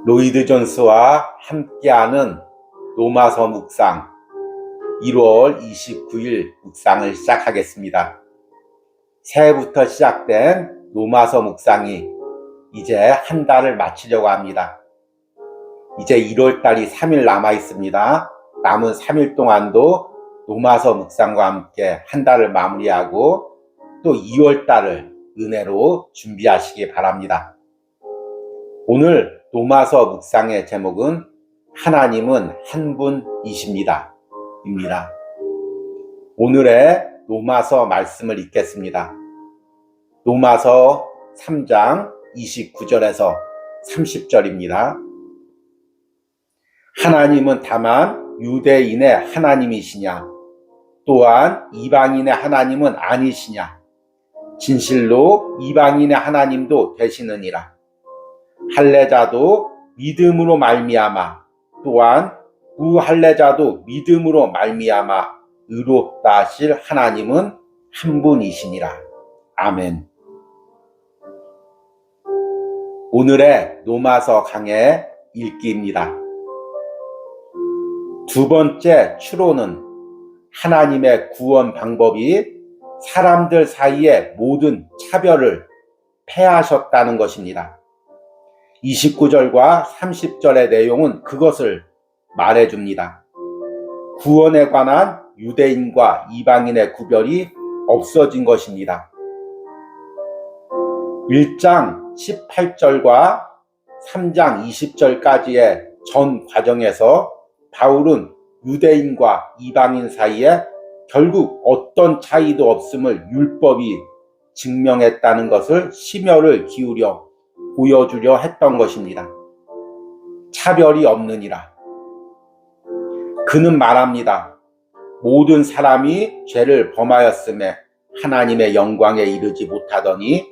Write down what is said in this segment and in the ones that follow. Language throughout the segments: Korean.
로이드 존스와 함께하는 로마서 묵상 1월 29일 묵상을 시작하겠습니다. 새해부터 시작된 로마서 묵상이 이제 한 달을 마치려고 합니다. 이제 1월달이 3일 남아 있습니다. 남은 3일 동안도 로마서 묵상과 함께 한 달을 마무리하고 또 2월달을 은혜로 준비하시기 바랍니다. 오늘 로마서 묵상의 제목은 하나님은 한 분이십니다. 입니다. 오늘의 로마서 말씀을 읽겠습니다. 로마서 3장 29절에서 30절입니다. 하나님은 다만 유대인의 하나님이시냐? 또한 이방인의 하나님은 아니시냐? 진실로 이방인의 하나님도 되시느니라. 할례자도 믿음으로 말미암아 또한 무할례자도 믿음으로 말미암아 의롭다 하실 하나님은 한 분이시니라. 아멘. 오늘의 로마서 강의 읽기입니다. 두 번째 추론은 하나님의 구원 방법이 사람들 사이의 모든 차별을 폐하셨다는 것입니다. 29절과 30절의 내용은 그것을 말해줍니다. 구원에 관한 유대인과 이방인의 구별이 없어진 것입니다. 1장 18절과 3장 20절까지의 전 과정에서 바울은 유대인과 이방인 사이에 결국 어떤 차이도 없음을 율법이 증명했다는 것을 심혈을 기울여 보여주려 했던 것입니다. 차별이 없느니라. 그는 말합니다. 모든 사람이 죄를 범하였음에 하나님의 영광에 이르지 못하더니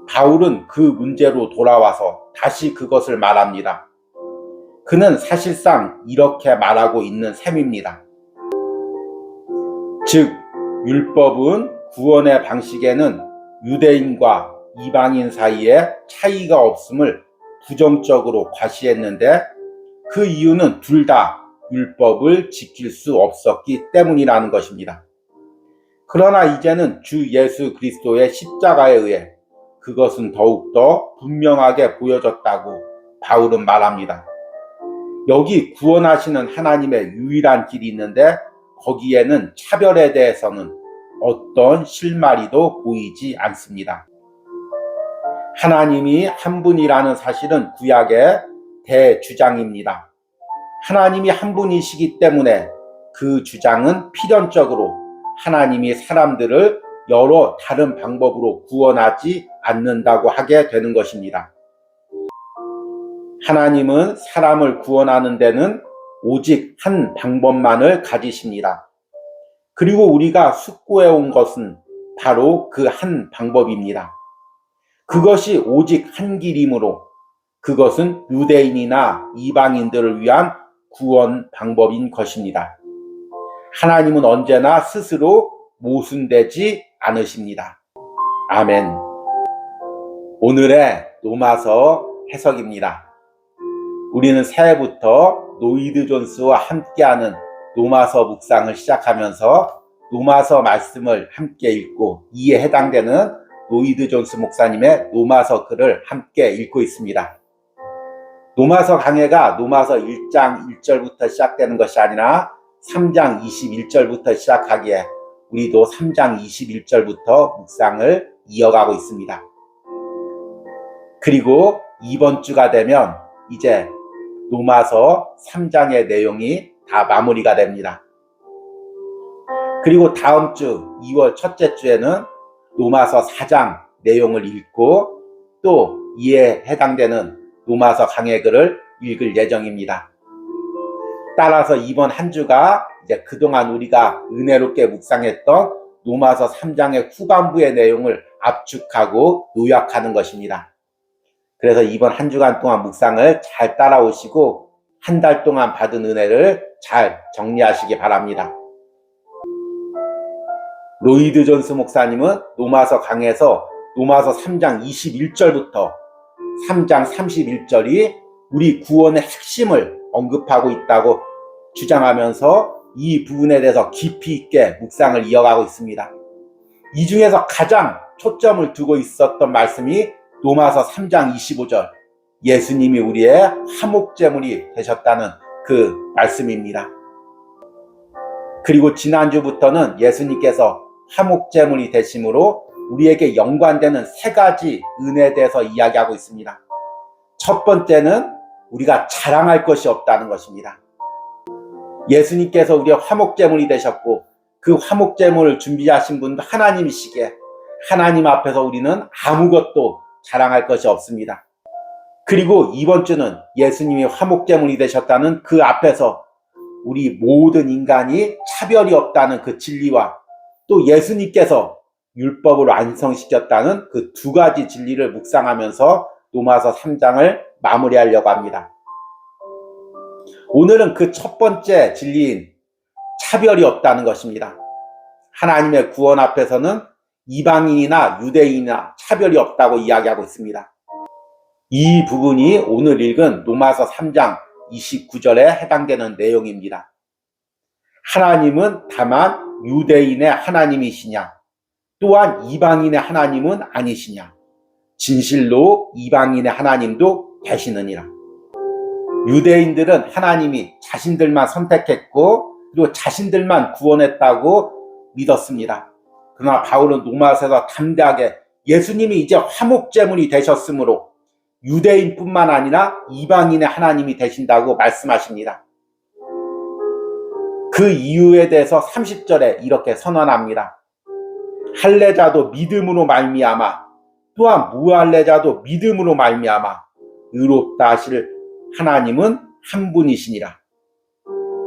바울은 그 문제로 돌아와서 다시 그것을 말합니다. 그는 사실상 이렇게 말하고 있는 셈입니다. 즉, 율법은 구원의 방식에는 유대인과 이방인 사이에 차이가 없음을 부정적으로 과시했는데 그 이유는 둘 다 율법을 지킬 수 없었기 때문이라는 것입니다. 그러나 이제는 주 예수 그리스도의 십자가에 의해 그것은 더욱더 분명하게 보여졌다고 바울은 말합니다. 여기 구원하시는 하나님의 유일한 길이 있는데 거기에는 차별에 대해서는 어떤 실마리도 보이지 않습니다. 하나님이 한 분이라는 사실은 구약의 대주장입니다. 하나님이 한 분이시기 때문에 그 주장은 필연적으로 하나님이 사람들을 여러 다른 방법으로 구원하지 않는다고 하게 되는 것입니다. 하나님은 사람을 구원하는 데는 오직 한 방법만을 가지십니다. 그리고 우리가 숙고해 온 것은 바로 그 한 방법입니다. 그것이 오직 한 길이므로 그것은 유대인이나 이방인들을 위한 구원 방법인 것입니다. 하나님은 언제나 스스로 모순되지 않으십니다. 아멘. 오늘의 로마서 해석입니다. 우리는 새해부터 로이드 존스와 함께하는 로마서 묵상을 시작하면서 로마서 말씀을 함께 읽고 이에 해당되는 로이드 존스 목사님의 로마서 글을 함께 읽고 있습니다. 로마서 강해가 로마서 1장 1절부터 시작되는 것이 아니라 3장 21절부터 시작하기에 우리도 3장 21절부터 묵상을 이어가고 있습니다. 그리고 이번 주가 되면 이제 로마서 3장의 내용이 다 마무리가 됩니다. 그리고 다음 주 2월 첫째 주에는 로마서 4장 내용을 읽고 또 이에 해당되는 로마서 강해글을 읽을 예정입니다. 따라서 이번 한 주가 이제 그동안 우리가 은혜롭게 묵상했던 로마서 3장의 후반부의 내용을 압축하고 요약하는 것입니다. 그래서 이번 한 주간 동안 묵상을 잘 따라오시고 한 달 동안 받은 은혜를 잘 정리하시기 바랍니다. 로이드 존스 목사님은 로마서 강에서 로마서 3장 21절부터 3장 31절이 우리 구원의 핵심을 언급하고 있다고 주장하면서 이 부분에 대해서 깊이 있게 묵상을 이어가고 있습니다. 이 중에서 가장 초점을 두고 있었던 말씀이 로마서 3장 25절, 예수님이 우리의 화목제물이 되셨다는 그 말씀입니다. 그리고 지난주부터는 예수님께서 화목제물이 되심으로 우리에게 연관되는 세 가지 은혜에 대해서 이야기하고 있습니다. 첫 번째는 우리가 자랑할 것이 없다는 것입니다. 예수님께서 우리의 화목제물이 되셨고 그 화목제물을 준비하신 분도 하나님이시기에 하나님 앞에서 우리는 아무것도 자랑할 것이 없습니다. 그리고 이번 주는 예수님이 화목제물이 되셨다는 그 앞에서 우리 모든 인간이 차별이 없다는 그 진리와 또 예수님께서 율법을 완성시켰다는 그 두 가지 진리를 묵상하면서 로마서 3장을 마무리하려고 합니다. 오늘은 그 첫 번째 진리인 차별이 없다는 것입니다. 하나님의 구원 앞에서는 이방인이나 유대인이나 차별이 없다고 이야기하고 있습니다. 이 부분이 오늘 읽은 로마서 3장 29절에 해당되는 내용입니다. 하나님은 다만 유대인의 하나님이시냐, 또한 이방인의 하나님은 아니시냐, 진실로 이방인의 하나님도 되시느니라. 유대인들은 하나님이 자신들만 선택했고 그리고 자신들만 구원했다고 믿었습니다. 그러나 바울은 로마서에서 담대하게 예수님이 이제 화목제물이 되셨으므로 유대인뿐만 아니라 이방인의 하나님이 되신다고 말씀하십니다. 그 이유에 대해서 30절에 이렇게 선언합니다. 할례자도 믿음으로 말미암아 또한 무할례자도 믿음으로 말미암아 의롭다 하실 하나님은 한 분이시니라.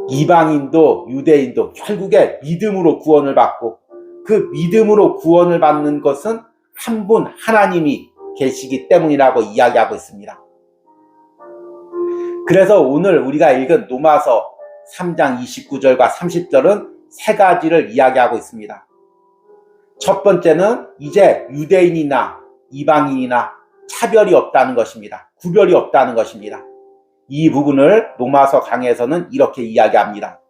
이방인도 유대인도 결국에 믿음으로 구원을 받고 그 믿음으로 구원을 받는 것은 한 분 하나님이 계시기 때문이라고 이야기하고 있습니다. 그래서 오늘 우리가 읽은 로마서 3장 29절과 30절은 세 가지를 이야기하고 있습니다. 첫 번째는 이제 유대인이나 이방인이나 차별이 없다는 것입니다. 구별이 없다는 것입니다. 이 부분을 로마서 강에서는 이렇게 이야기합니다.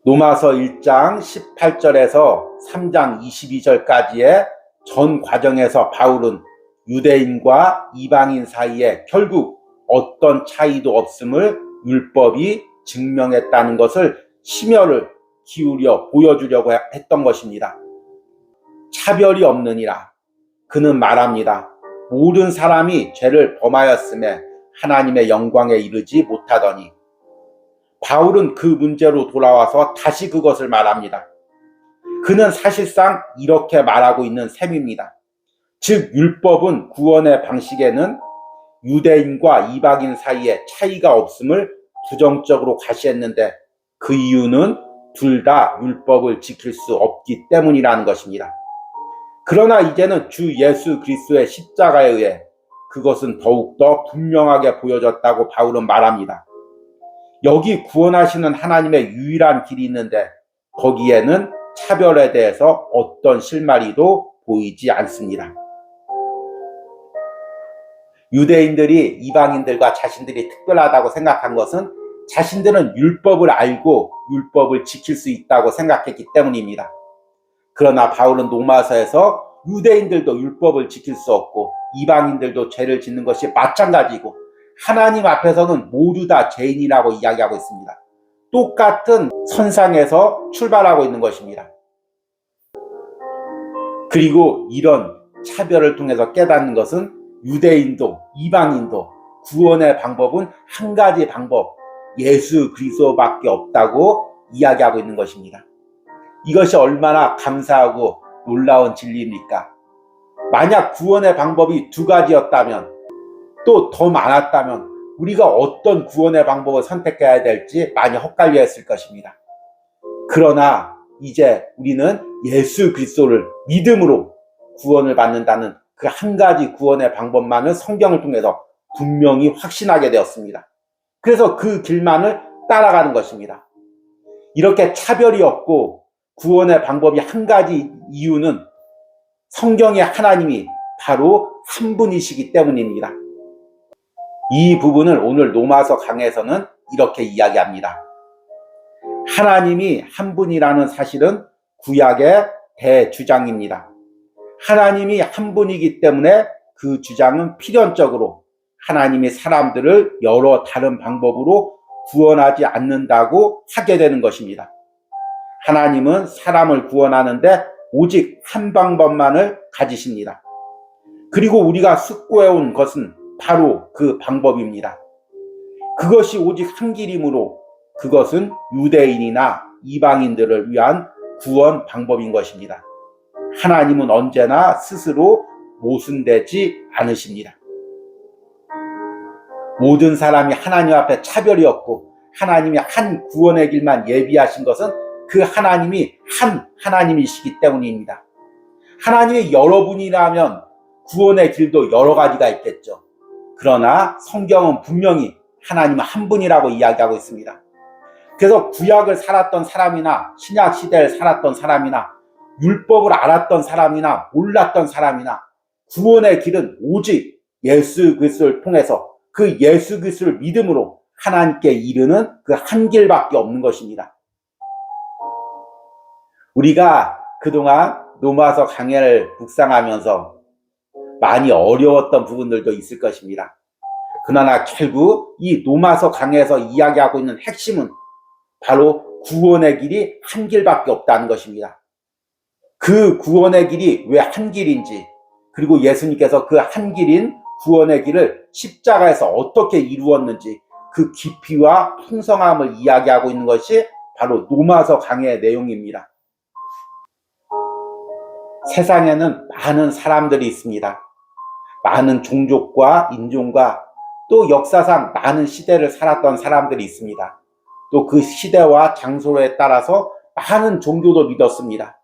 로마서 1장 18절에서 3장 22절까지의 전 과정에서 바울은 유대인과 이방인 사이에 결국 어떤 차이도 없음을 율법이 증명했다는 것을 심혈을 기울여 보여주려고 했던 것입니다. 차별이 없느니라. 그는 말합니다. 모든 사람이 죄를 범하였음에 하나님의 영광에 이르지 못하더니. 바울은 그 문제로 돌아와서 다시 그것을 말합니다. 그는 사실상 이렇게 말하고 있는 셈입니다. 즉 율법은 구원의 방식에는 유대인과 이방인 사이에 차이가 없음을 부정적으로 과시했는데 그 이유는 둘 다 율법을 지킬 수 없기 때문이라는 것입니다. 그러나 이제는 주 예수 그리스도의 십자가에 의해 그것은 더욱더 분명하게 보여졌다고 바울은 말합니다. 여기 구원하시는 하나님의 유일한 길이 있는데 거기에는 차별에 대해서 어떤 실마리도 보이지 않습니다. 유대인들이 이방인들과 자신들이 특별하다고 생각한 것은 자신들은 율법을 알고 율법을 지킬 수 있다고 생각했기 때문입니다. 그러나 바울은 로마서에서 유대인들도 율법을 지킬 수 없고 이방인들도 죄를 짓는 것이 마찬가지고 하나님 앞에서는 모두 다 죄인이라고 이야기하고 있습니다. 똑같은 선상에서 출발하고 있는 것입니다. 그리고 이런 차별을 통해서 깨닫는 것은 유대인도 이방인도 구원의 방법은 한 가지 방법, 예수 그리스도밖에 없다고 이야기하고 있는 것입니다. 이것이 얼마나 감사하고 놀라운 진리입니까? 만약 구원의 방법이 두 가지였다면 또 더 많았다면 우리가 어떤 구원의 방법을 선택해야 될지 많이 헛갈려 했을 것입니다. 그러나 이제 우리는 예수 그리스도를 믿음으로 구원을 받는다는 그 한 가지 구원의 방법만을 성경을 통해서 분명히 확신하게 되었습니다. 그래서 그 길만을 따라가는 것입니다. 이렇게 차별이 없고 구원의 방법이 한 가지 이유는 성경의 하나님이 바로 한 분이시기 때문입니다. 이 부분을 오늘 로마서 강해에서는 이렇게 이야기합니다. 하나님이 한 분이라는 사실은 구약의 대주장입니다. 하나님이 한 분이기 때문에 그 주장은 필연적으로 하나님이 사람들을 여러 다른 방법으로 구원하지 않는다고 하게 되는 것입니다. 하나님은 사람을 구원하는데 오직 한 방법만을 가지십니다. 그리고 우리가 숙고해온 것은 바로 그 방법입니다. 그것이 오직 한 길이므로 그것은 유대인이나 이방인들을 위한 구원 방법인 것입니다. 하나님은 언제나 스스로 모순되지 않으십니다. 모든 사람이 하나님 앞에 차별이 없고 하나님이 한 구원의 길만 예비하신 것은 그 하나님이 한 하나님이시기 때문입니다. 하나님이 여러분이라면 구원의 길도 여러 가지가 있겠죠. 그러나 성경은 분명히 하나님 한 분이라고 이야기하고 있습니다. 그래서 구약을 살았던 사람이나 신약 시대를 살았던 사람이나 율법을 알았던 사람이나 몰랐던 사람이나 구원의 길은 오직 예수 그리스도를 통해서 그 예수 그리스도를 믿음으로 하나님께 이르는 그 한 길밖에 없는 것입니다. 우리가 그동안 로마서 강해를 묵상하면서 많이 어려웠던 부분들도 있을 것입니다. 그러나 결국 이 로마서 강해에서 이야기하고 있는 핵심은 바로 구원의 길이 한 길밖에 없다는 것입니다. 그 구원의 길이 왜 한 길인지, 그리고 예수님께서 그 한 길인 구원의 길을 십자가에서 어떻게 이루었는지 그 깊이와 풍성함을 이야기하고 있는 것이 바로 로마서 강해의 내용입니다. 세상에는 많은 사람들이 있습니다. 많은 종족과 인종과 또 역사상 많은 시대를 살았던 사람들이 있습니다. 또 그 시대와 장소에 따라서 많은 종교도 믿었습니다.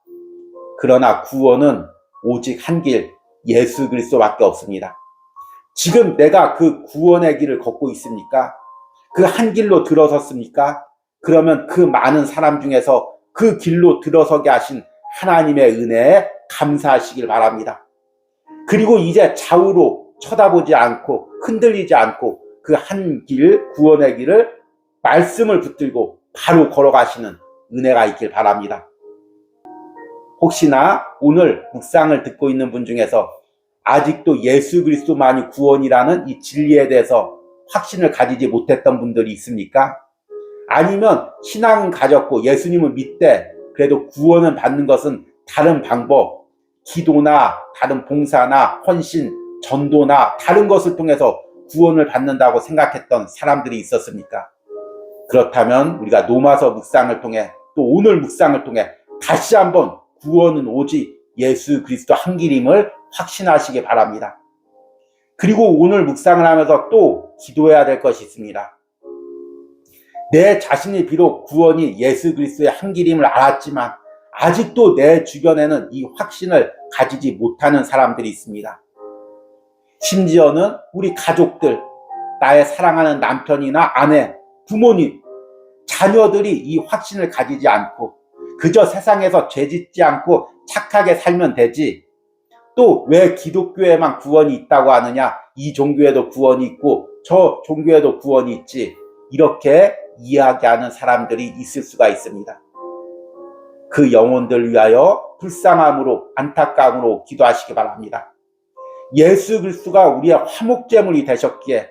그러나 구원은 오직 한 길, 예수 그리스도밖에 없습니다. 지금 내가 그 구원의 길을 걷고 있습니까? 그 한 길로 들어섰습니까? 그러면 그 많은 사람 중에서 그 길로 들어서게 하신 하나님의 은혜에 감사하시길 바랍니다. 그리고 이제 좌우로 쳐다보지 않고 흔들리지 않고 그 한 길, 구원의 길을 말씀을 붙들고 바로 걸어가시는 은혜가 있길 바랍니다. 혹시나 오늘 묵상을 듣고 있는 분 중에서 아직도 예수 그리스도만이 구원이라는 이 진리에 대해서 확신을 가지지 못했던 분들이 있습니까? 아니면 신앙은 가졌고 예수님을 믿되 그래도 구원을 받는 것은 다른 방법, 기도나 다른 봉사나 헌신, 전도나 다른 것을 통해서 구원을 받는다고 생각했던 사람들이 있었습니까? 그렇다면 우리가 로마서 묵상을 통해 또 오늘 묵상을 통해 다시 한번 구원은 오직 예수 그리스도 한 길임을 확신하시기 바랍니다. 그리고 오늘 묵상을 하면서 또 기도해야 될 것이 있습니다. 내 자신이 비록 구원이 예수 그리스도의 한 길임을 알았지만 아직도 내 주변에는 이 확신을 가지지 못하는 사람들이 있습니다. 심지어는 우리 가족들, 나의 사랑하는 남편이나 아내, 부모님, 자녀들이 이 확신을 가지지 않고 그저 세상에서 죄짓지 않고 착하게 살면 되지, 또 왜 기독교에만 구원이 있다고 하느냐, 이 종교에도 구원이 있고 저 종교에도 구원이 있지, 이렇게 이야기하는 사람들이 있을 수가 있습니다. 그 영혼들 위하여 불쌍함으로 안타까움으로 기도하시기 바랍니다. 예수 그리스도가 우리의 화목제물이 되셨기에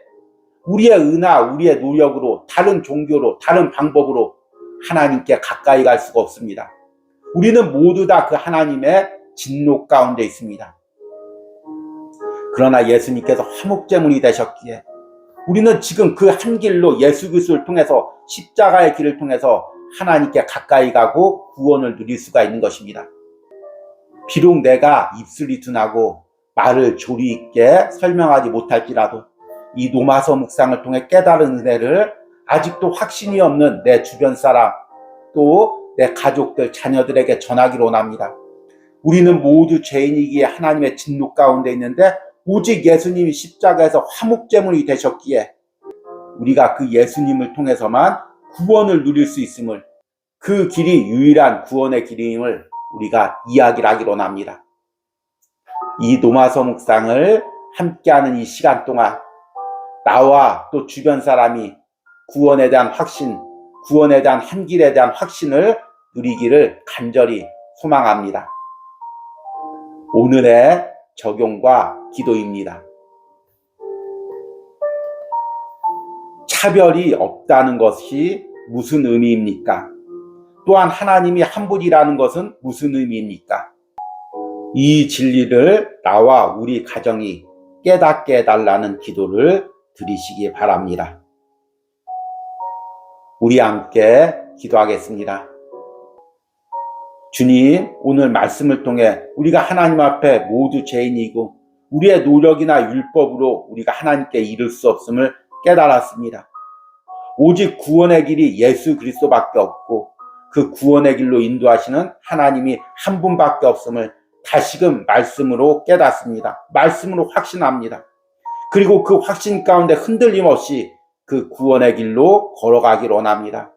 우리의 은하, 우리의 노력으로, 다른 종교로, 다른 방법으로 하나님께 가까이 갈 수가 없습니다. 우리는 모두 다 그 하나님의 진노 가운데 있습니다. 그러나 예수님께서 화목제물이 되셨기에 우리는 지금 그 한 길로 예수 그리스도를 통해서, 십자가의 길을 통해서 하나님께 가까이 가고 구원을 누릴 수가 있는 것입니다. 비록 내가 입술이 둔하고 말을 조리 있게 설명하지 못할지라도 이 로마서 묵상을 통해 깨달은 은혜를 아직도 확신이 없는 내 주변 사람, 또 내 가족들, 자녀들에게 전하기로 원합니다. 우리는 모두 죄인이기에 하나님의 진노 가운데 있는데 오직 예수님이 십자가에서 화목제물이 되셨기에 우리가 그 예수님을 통해서만 구원을 누릴 수 있음을, 그 길이 유일한 구원의 길임을 우리가 이야기를 하기로 합니다. 이 노마서 묵상을 함께하는 이 시간 동안 나와 또 주변 사람이 구원에 대한 확신, 구원에 대한 한 길에 대한 확신을 누리기를 간절히 소망합니다. 오늘의 적용과 기도입니다. 차별이 없다는 것이 무슨 의미입니까? 또한 하나님이 한 분이라는 것은 무슨 의미입니까? 이 진리를 나와 우리 가정이 깨닫게 해달라는 기도를 드리시기 바랍니다. 우리 함께 기도하겠습니다. 주님, 오늘 말씀을 통해 우리가 하나님 앞에 모두 죄인이고 우리의 노력이나 율법으로 우리가 하나님께 이를 수 없음을 깨달았습니다. 오직 구원의 길이 예수 그리스도밖에 없고 그 구원의 길로 인도하시는 하나님이 한 분밖에 없음을 다시금 말씀으로 깨닫습니다. 말씀으로 확신합니다. 그리고 그 확신 가운데 흔들림 없이 그 구원의 길로 걸어가길 원합니다.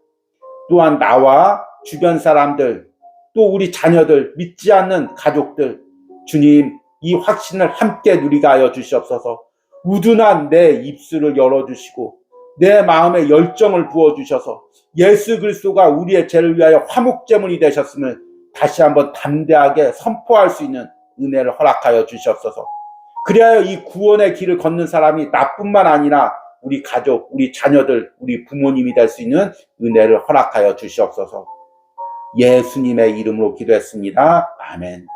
또한 나와 주변 사람들, 또 우리 자녀들, 믿지 않는 가족들, 주님 이 확신을 함께 누리게 하여 주시옵소서. 우둔한 내 입술을 열어주시고 내 마음에 열정을 부어주셔서 예수 그리스도가 우리의 죄를 위하여 화목제물이 되셨음을 다시 한번 담대하게 선포할 수 있는 은혜를 허락하여 주시옵소서. 그리하여 이 구원의 길을 걷는 사람이 나뿐만 아니라 우리 가족, 우리 자녀들, 우리 부모님이 될 수 있는 은혜를 허락하여 주시옵소서. 예수님의 이름으로 기도했습니다. 아멘.